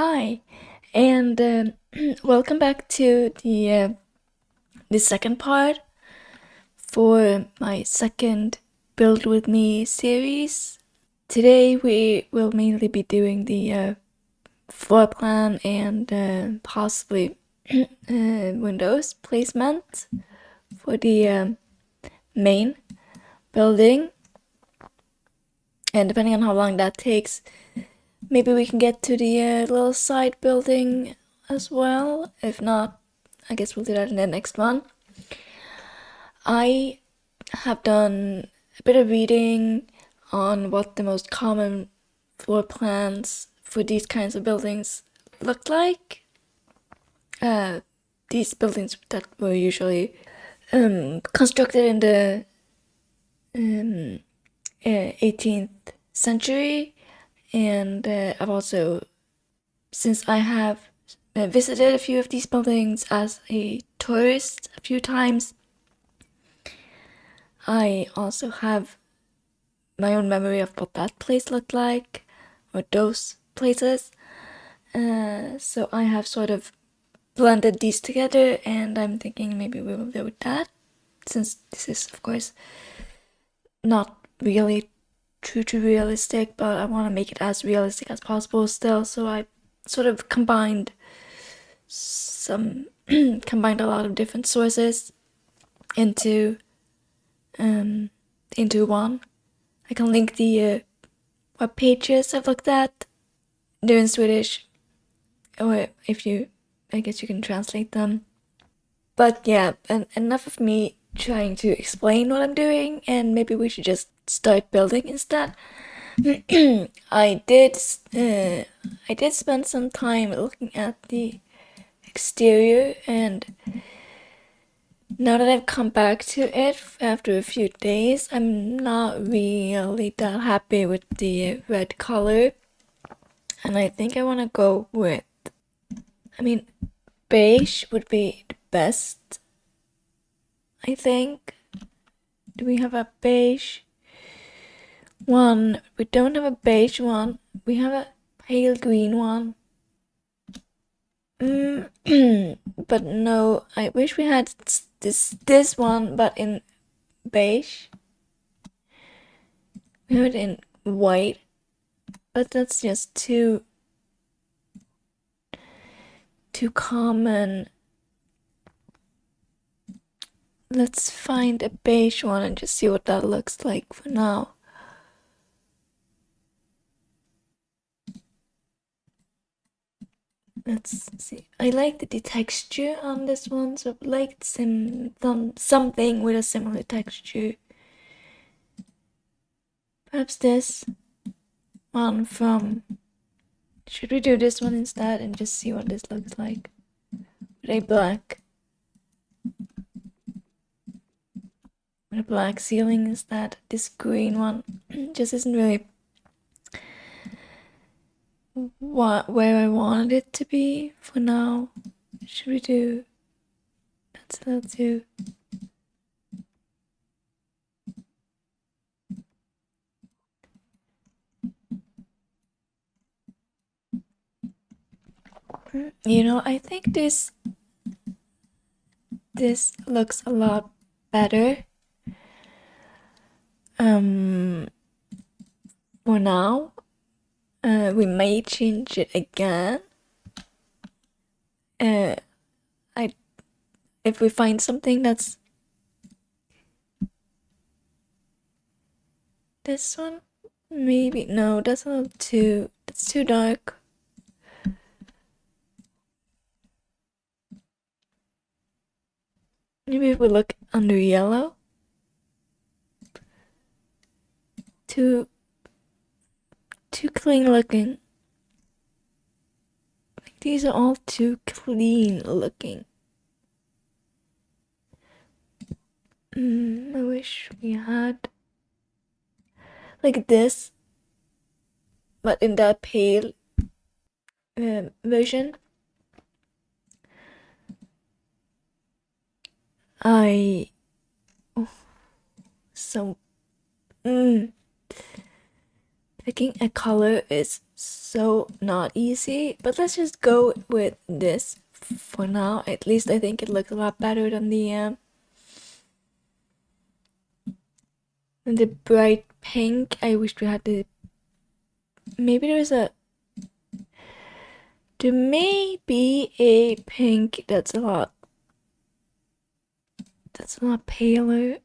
Hi, and welcome back to the second part for my second Build With Me series. Today we will mainly be doing the floor plan and possibly windows placement for the main building. And depending on how long that takes, maybe we can get to the little side building as well. If not, I guess we'll do that in the next one. I have done a bit of reading on what the most common floor plans for these kinds of buildings look like. These buildings that were usually constructed in the 18th century, and I've also, since I have visited a few of these buildings as a tourist a few times, I also have my own memory of what that place looked like, or those places. So I have sort of blended these together, and I'm thinking maybe we will do that, since this is, of course, not really true to realistic, but I want to make it as realistic as possible still. So I sort of combined a lot of different sources into one. I can link the web pages I've looked at. They're in Swedish, or I guess you can translate them. But yeah, enough of me trying to explain what I'm doing, and maybe we should just start building instead. I did spend some time looking at the exterior, and now that I've come back to it after a few days, I'm not really that happy with the red color. And I think I want to go with, beige would be the best, I think. Do we have a beige one? We don't have a beige one. We have a pale green one. But no, I wish we had this one, but in beige. We have it in white, but that's just too common. Let's find a beige one and just see what that looks like for now. Let's see. I like the texture on this one, so I like something with a similar texture. Perhaps this one from... Should we do this one instead and just see what this looks like? With a black ceiling instead. This green one just isn't really where I wanted it to be for now. Should we do... Let's do... You know, I think this looks a lot better. For now, we may change it again. If we find something that's this one, maybe no, that's a little too. That's too dark. Maybe if we look under yellow. Too clean looking. Like these are all too clean looking. I wish we had like this, but in that pale version. Picking a color is so not easy, but let's just go with this for now. At least I think it looks a lot better than the bright pink. I wish we had the, maybe there may be a pink that's a lot paler.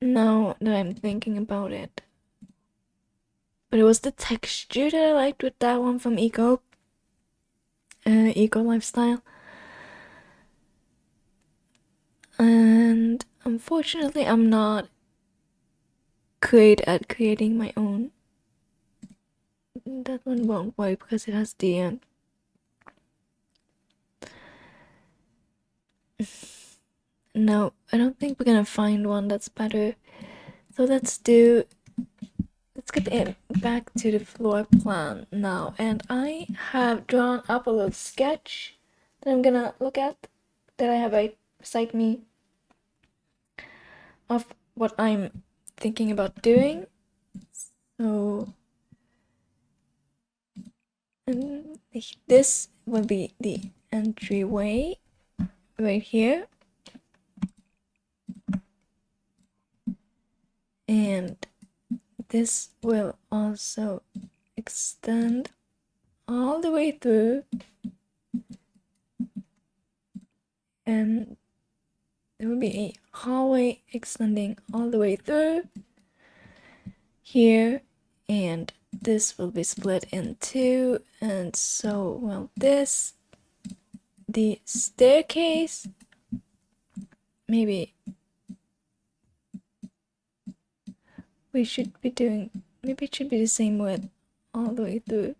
Now that I'm thinking about it. But it was the texture that I liked with that one from Eco Lifestyle. And unfortunately, I'm not great at creating my own. That one won't work because it has the no, I don't think we're gonna find one that's better. So let's get it back to the floor plan now. And I have drawn up a little sketch that I'm gonna look at, that I have right beside me, of what I'm thinking about doing. So, and this will be the entryway right here. And this will also extend all the way through, and there will be a hallway extending all the way through here, and this will be split in two. And so, well, this, the staircase, maybe we should be doing, maybe it should be the same width all the way through.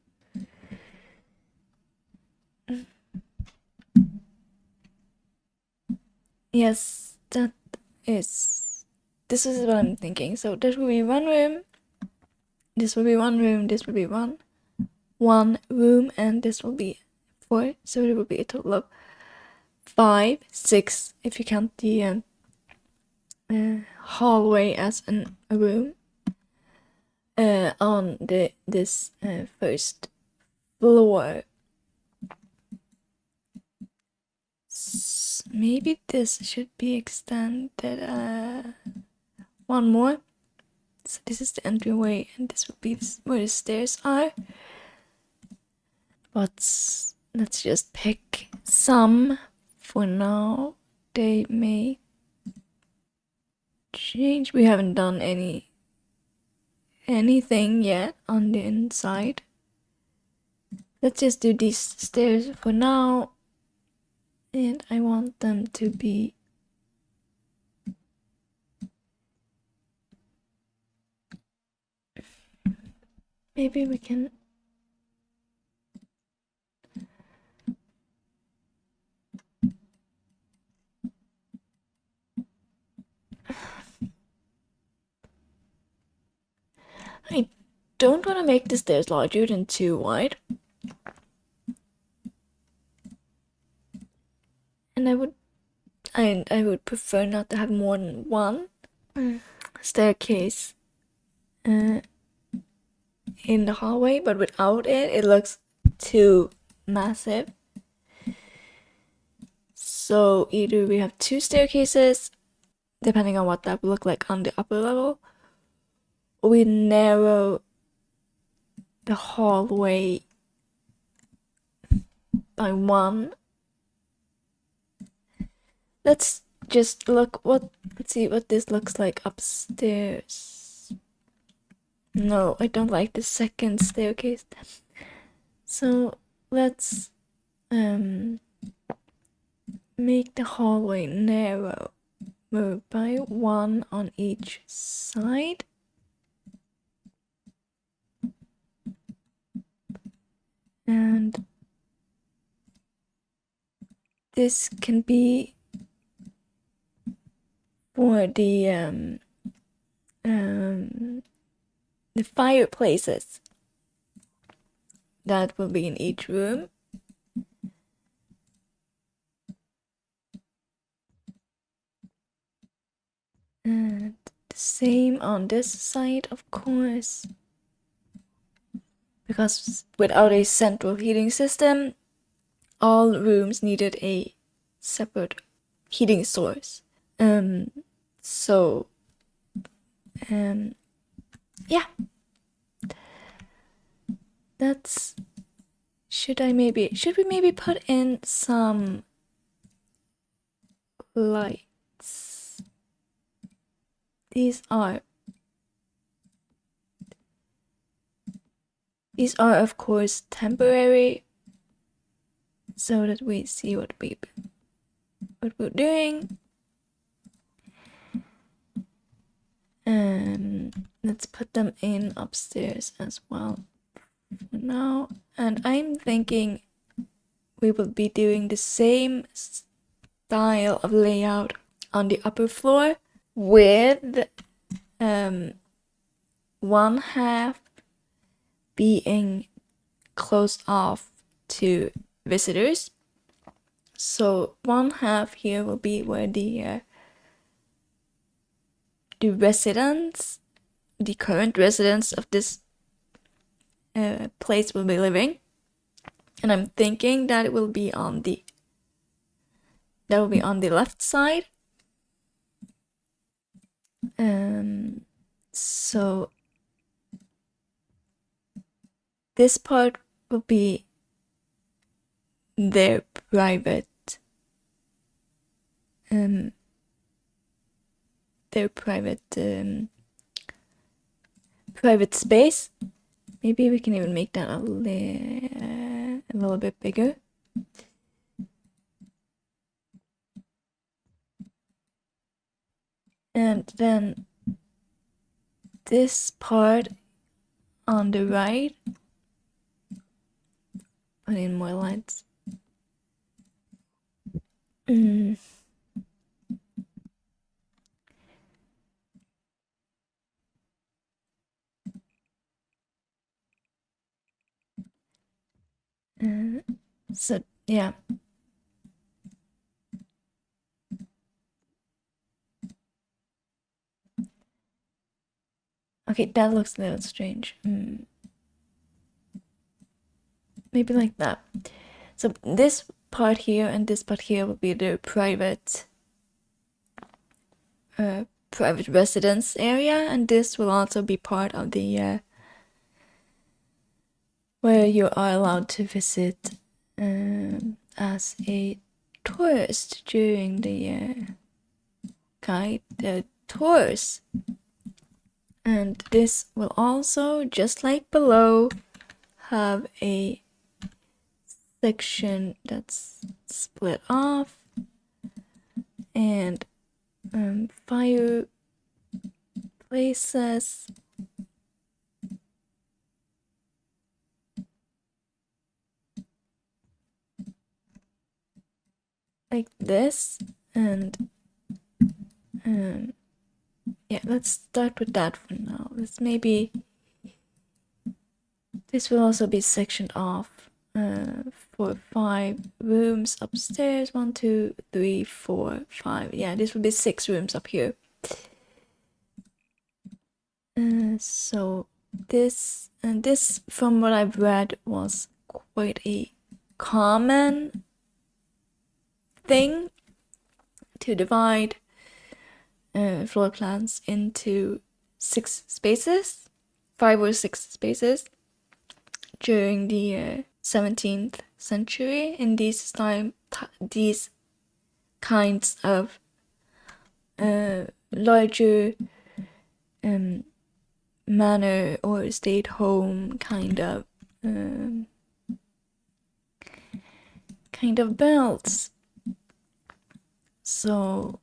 Yes, this is what I'm thinking. So this will be one room, this will be one room, this will be one room, and this will be 4. So it will be a total of 5, 6 if you count the hallway as a room on this first floor. Maybe this should be extended one more. So this is the entryway, and this would be where the stairs are. But let's just pick some for now. They may change. We haven't done anything yet on the inside. Let's just do these stairs for now, and I want them to be maybe we can I don't want to make the stairs larger than 2 wide. And I would prefer not to have more than one staircase in the hallway, but without it looks too massive. So either we have 2 staircases, depending on what that would look like on the upper level, or we narrow the hallway by 1. Let's just let's see what this looks like upstairs. No, I don't like the second staircase. So let's make the hallway narrow by 1 on each side. And this can be for the fireplaces that will be in each room. And The same on this side, of course. Because without a central heating system, all rooms needed a separate heating source. Yeah. That's... should we maybe put in some lights? These are of course temporary, so that we see what we're doing. Let's put them in upstairs as well for now. And I'm thinking we will be doing the same style of layout on the upper floor, with one half being closed off to visitors. So one half here will be where the residents, the current residents of this place will be living. And I'm thinking that it will be on the left side. So this part will be their private private space. Maybe we can even make that a little bit bigger. And then this part on the right, put in more lights. So yeah. Okay, that looks a little strange. Maybe like that. So this part here and this part here will be the private residence area, and this will also be part of the where you are allowed to visit as a tourist during the guided tours. And this will also, just like below, have a section that's split off, and fireplaces, like this. And yeah, let's start with that for now. This will also be sectioned off for 5 rooms upstairs. 1, 2, 3, 4, 5. Yeah, this will be 6 rooms up here. So this, from what I've read, was quite a common thing to divide floor plans into 6 spaces, 5 or 6 spaces during the 17th century in these kinds of larger manor or state home kind of belts. So,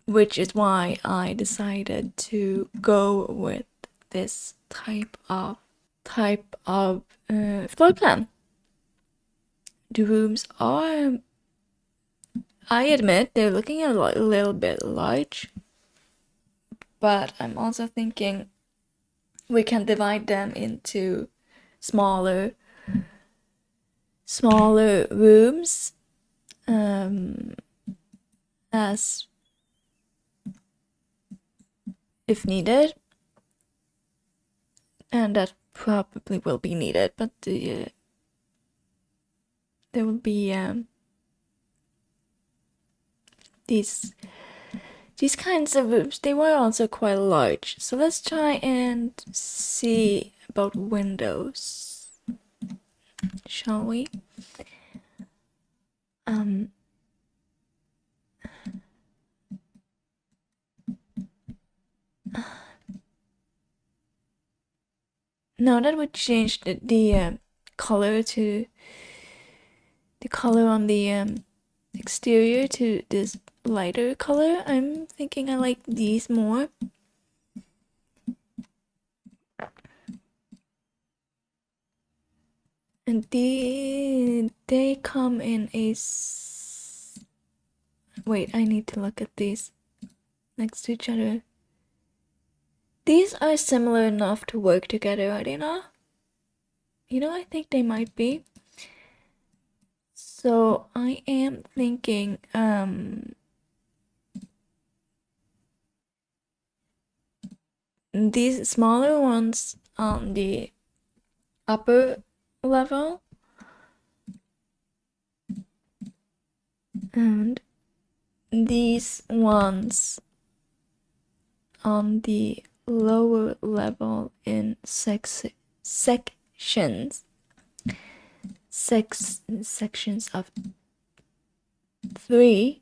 which is why I decided to go with this type of floor plan. The rooms are, I admit, they're looking a little bit large, but I'm also thinking we can divide them into smaller rooms as if needed. And that probably will be needed, but there will be these kinds of rooms. They were also quite large. So let's try and see about windows, shall we? No, that would change the color to the color on the exterior to this lighter color. I'm thinking I like these more. And they come in a wait, I need to look at these next to each other. These are similar enough to work together, are they not? You know, I think they might be. So I am thinking these smaller ones on the upper level and these ones on the lower level in sections of 3.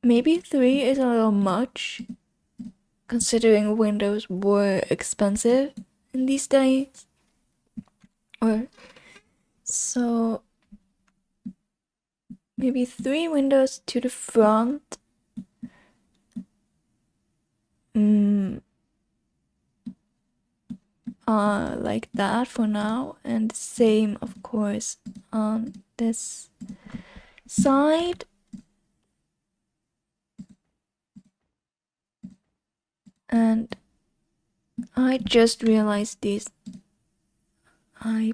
Maybe 3 is a little much, considering windows were expensive in these days. Or so maybe 3 windows to the front. Like that for now, and the same of course on this side. And I just realized this. I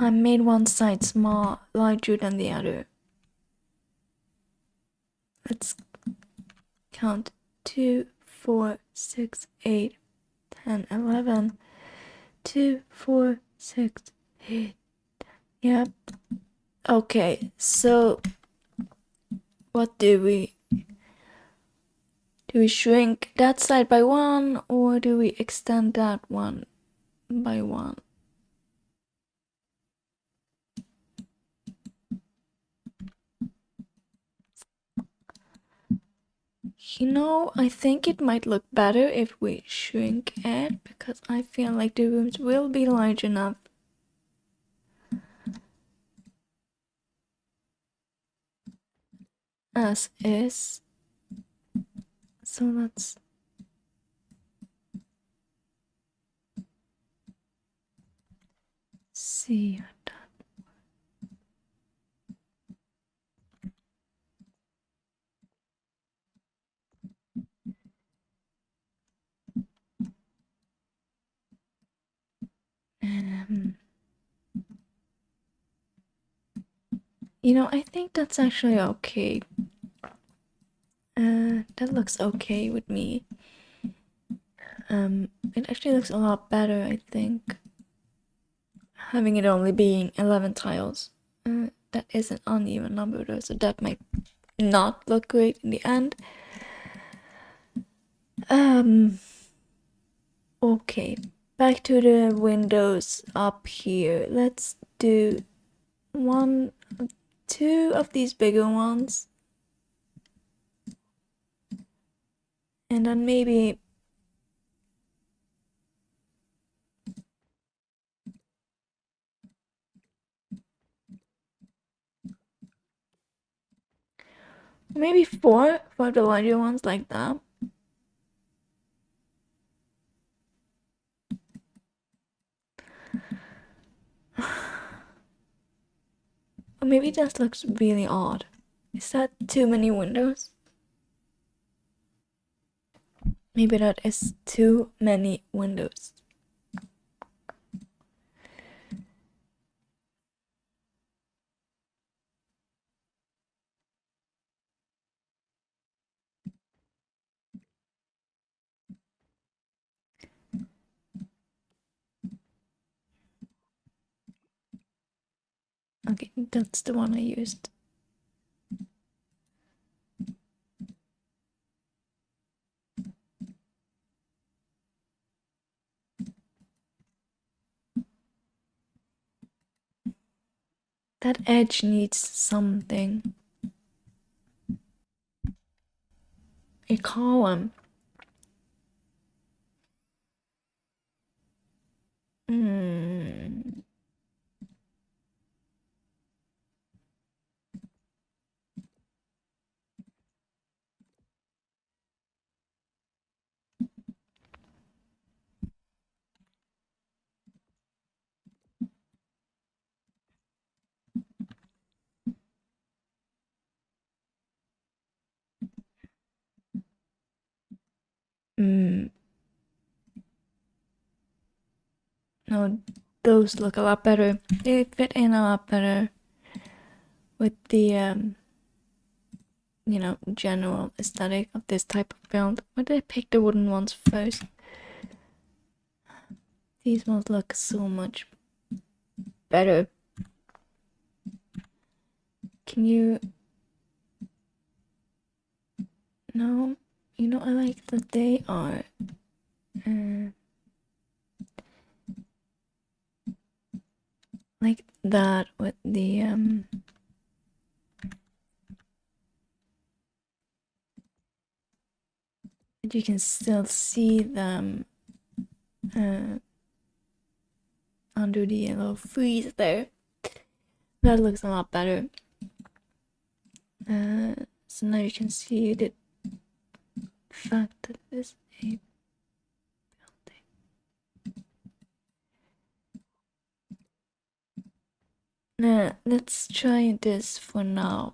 made one side larger than the other. Let's count 2, 4, 6, 8, 10, 11. 2, 4, 6, 8. Yep. Okay, so what do we shrink that side by 1, or do we extend that one by 1? You know, I think it might look better if we shrink it, because I feel like the rooms will be large enough as is. So let's see that. You know, I think that's actually okay. That looks okay with me. It actually looks a lot better, I think. Having it only being 11 tiles. That is an uneven number though, so that might not look great in the end. Okay, back to the windows up here. Let's do 1, 2 of these bigger ones. And then maybe maybe 4 for the larger ones like that. Or maybe that looks really odd. Is that too many windows? Maybe that is too many windows. Okay, that's the one I used. That edge needs something. A column. Hmm. Hmm. No, those look a lot better. They fit in a lot better with the you know, general aesthetic of this type of build. Why did I pick the wooden ones first? These ones look so much better. Can you... No, you know, I like that they are like that with the you can still see them under the yellow frieze there. That looks a lot better. So now you can see the fact that it is a building. Let's try this for now.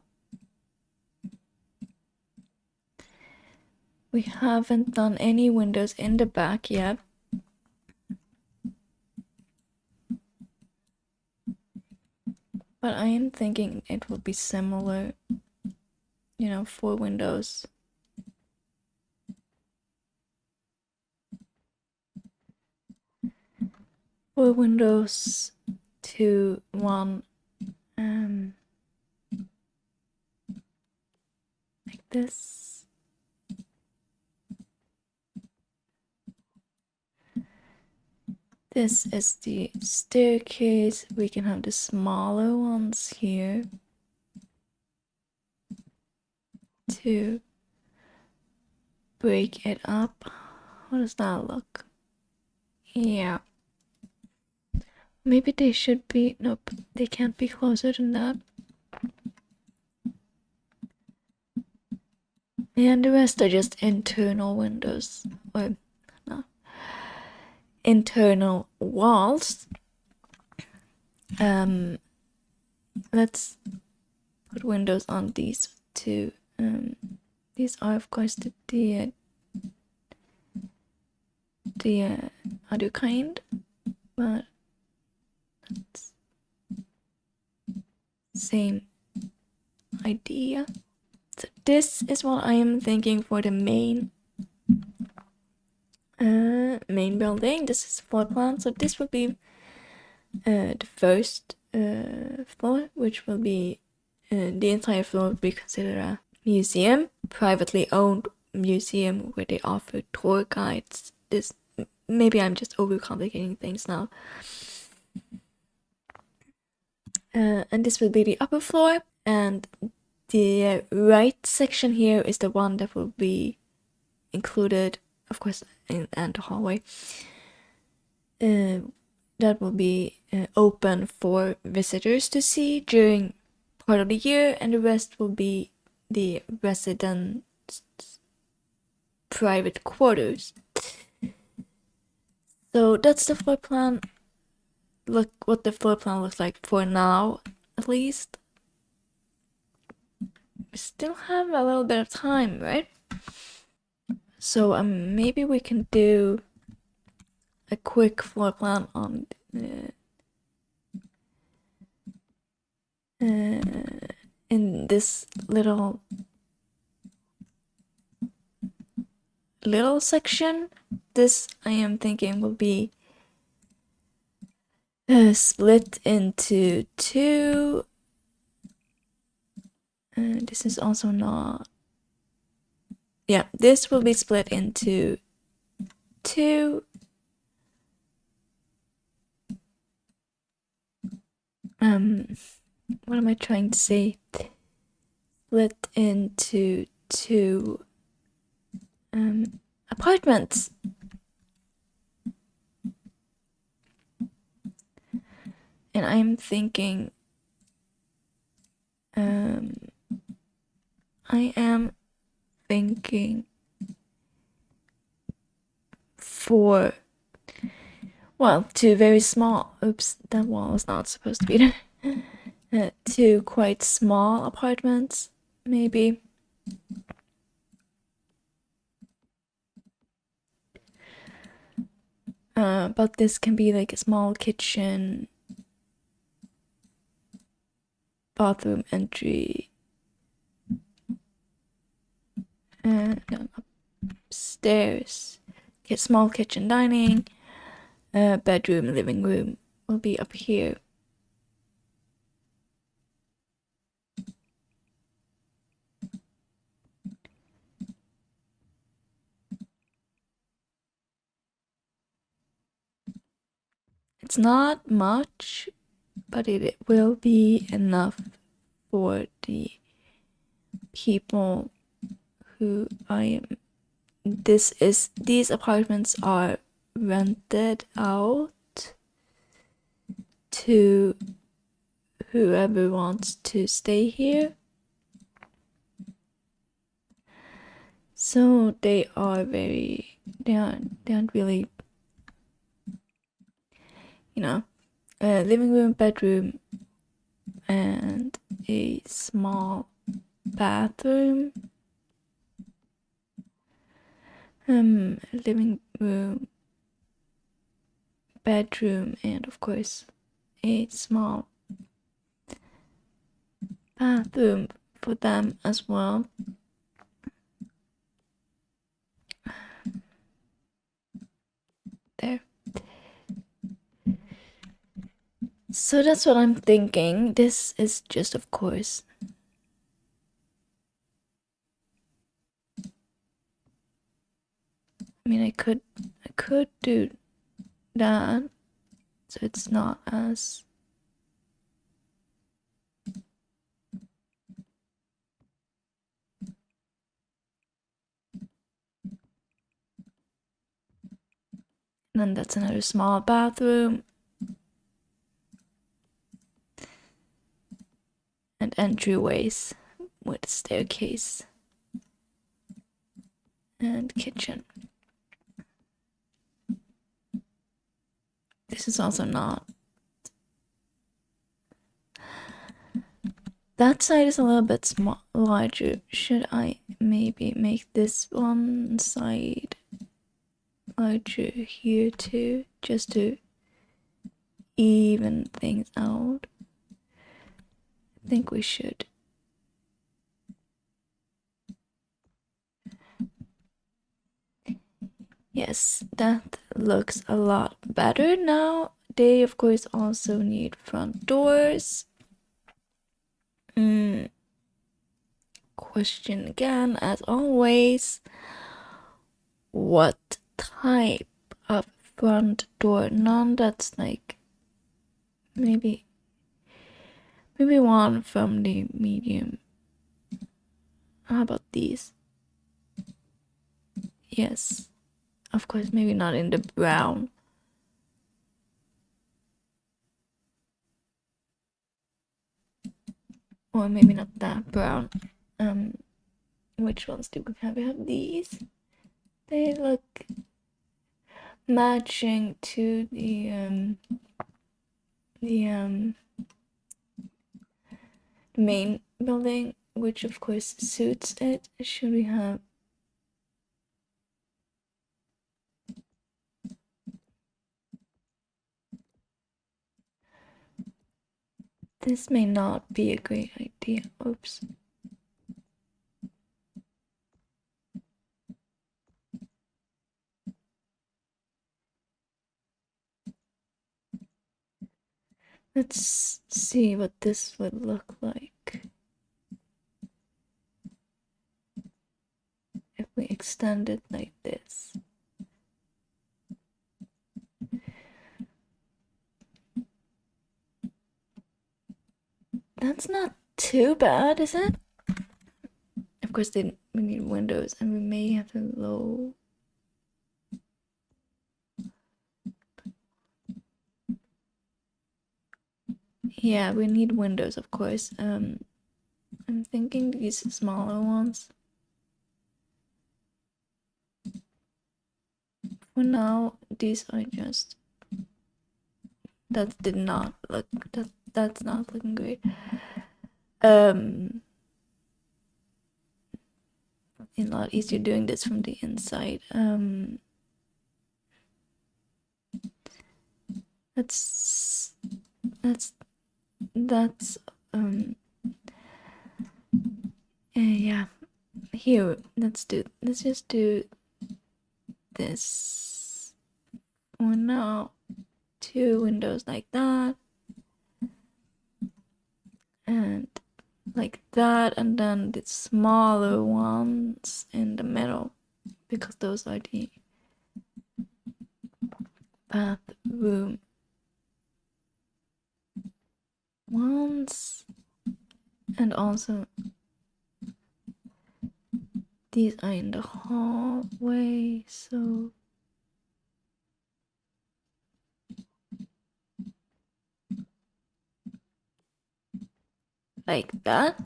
We haven't done any windows in the back yet. But I am thinking it will be similar, you know, 4 windows. Four windows to one, like this. This is the staircase. We can have the smaller ones here to break it up. How does that look? Yeah. Maybe they should be... Nope, they can't be closer than that. And the rest are just internal windows. Or, no. Internal walls. Let's put windows on these two. These are of course the other kind, but it's same idea. So this is what I am thinking for the main building. This is floor plan, so this will be the first floor, which will be the entire floor will be considered a museum, privately owned museum where they offer tour guides. This, maybe I'm just overcomplicating things now. And this will be the upper floor, and the right section here is the one that will be included, of course, and the hallway. That will be open for visitors to see during part of the year, and the rest will be the residents' private quarters. So that's the floor plan. Look what the floor plan looks like for now, at least. We still have a little bit of time, right? So maybe we can do a quick floor plan on in this little section. This I am thinking will be split into two. This is also not. Yeah, this will be split into two. What am I trying to say? Split into two apartments. And I'm thinking I am thinking for, well, two very small, oops, that wall is not supposed to be there. Two quite small apartments, maybe. But this can be like a small kitchen, bathroom entry, and upstairs. Get small kitchen dining, bedroom, living room will be up here. It's not much, but it will be enough for the people who I am. These apartments are rented out to whoever wants to stay here. So they aren't really, living room, bedroom, and a small bathroom. Living room, bedroom, and of course a small bathroom for them as well. There. So that's what I'm thinking. This is just, of course, I mean, I could do that, so it's not as and then that's another small bathroom and entryways with staircase and kitchen. This is also not. That side is a little bit larger. Should I maybe make this one side larger here too, just to even things out? I think we should. Yes, that looks a lot better now. They, of course, also need front doors. Question again, as always, what type of front door? None that's like maybe one from the medium. How about these? Yes, of course, maybe not in the brown. Or maybe not that brown. Which ones do we have? We have these. They look matching to the main building, which of course suits it. Should we have This may not be a great idea. Oops. Let's see what this would look like if we extend it like this. That's not too bad, is it? Of course, we need windows, and we may have to low. Yeah, we need windows, of course. I'm thinking these smaller ones. For now, these are just. That did not look. That's not looking great. A lot easier doing this from the inside. That's yeah. Here, let's just do this for now. 2 windows like that, and like that, and then the smaller ones in the middle, because those are the bathroom ones, and also these are in the hallway, so like that.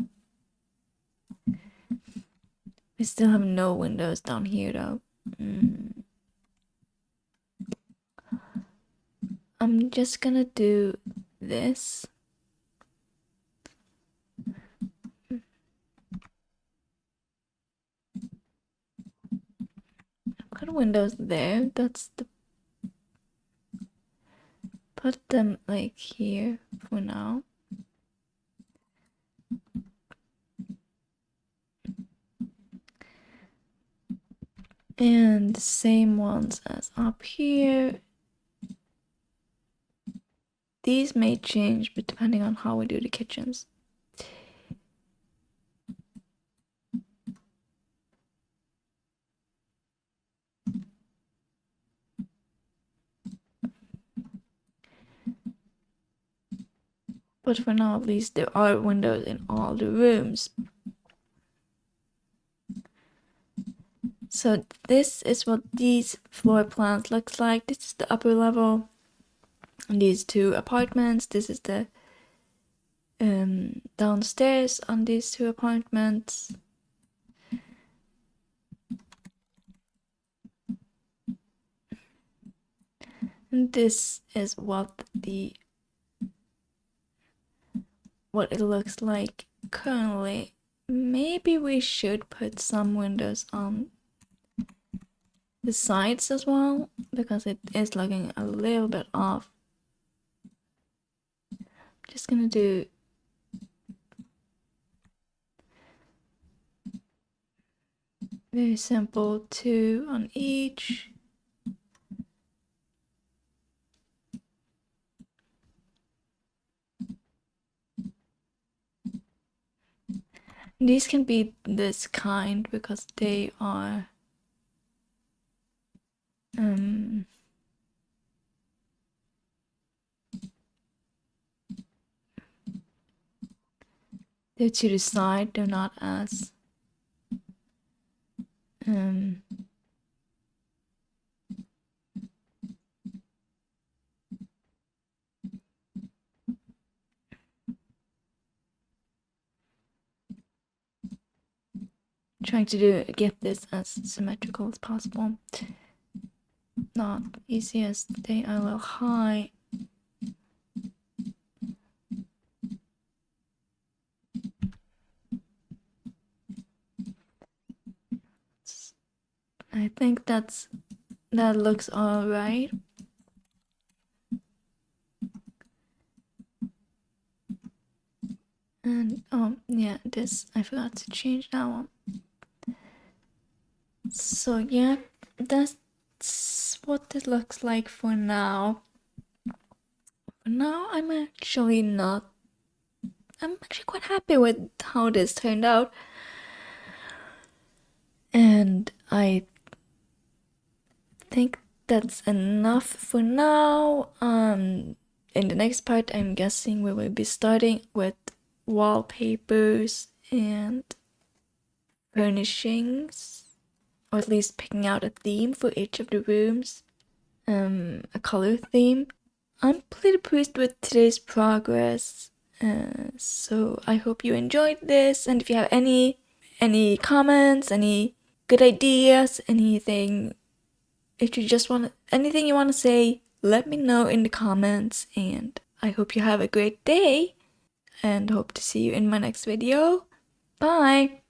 We still have no windows down here though. I'm just gonna do this. I've got windows there. That's the. Put them like here for now. And the same ones as up here. These may change but depending on how we do the kitchens. But for now, at least, there are windows in all the rooms. So this is what these floor plans looks like. This is the upper level. And these 2 apartments. This is the downstairs on these 2 apartments. And this is what it looks like currently. Maybe we should put some windows on the sides as well, because it is looking a little bit off. I'm just gonna do very simple, 2 on each. These can be this kind because they are they're to the side, they're not as trying to get this as symmetrical as possible. Not easiest, they are a little high. I think that looks all right. And yeah, this I forgot to change that one. So yeah, that's what it looks like for now. For now, I'm actually quite happy with how this turned out. And I think that's enough for now. In the next part, I'm guessing we will be starting with wallpapers and furnishings, or at least picking out a theme for each of the rooms, a color theme. I'm pretty pleased with today's progress, so I hope you enjoyed this, and if you have any comments, any good ideas, anything, if you just want anything you want to say, let me know in the comments, and I hope you have a great day, and hope to see you in my next video. Bye!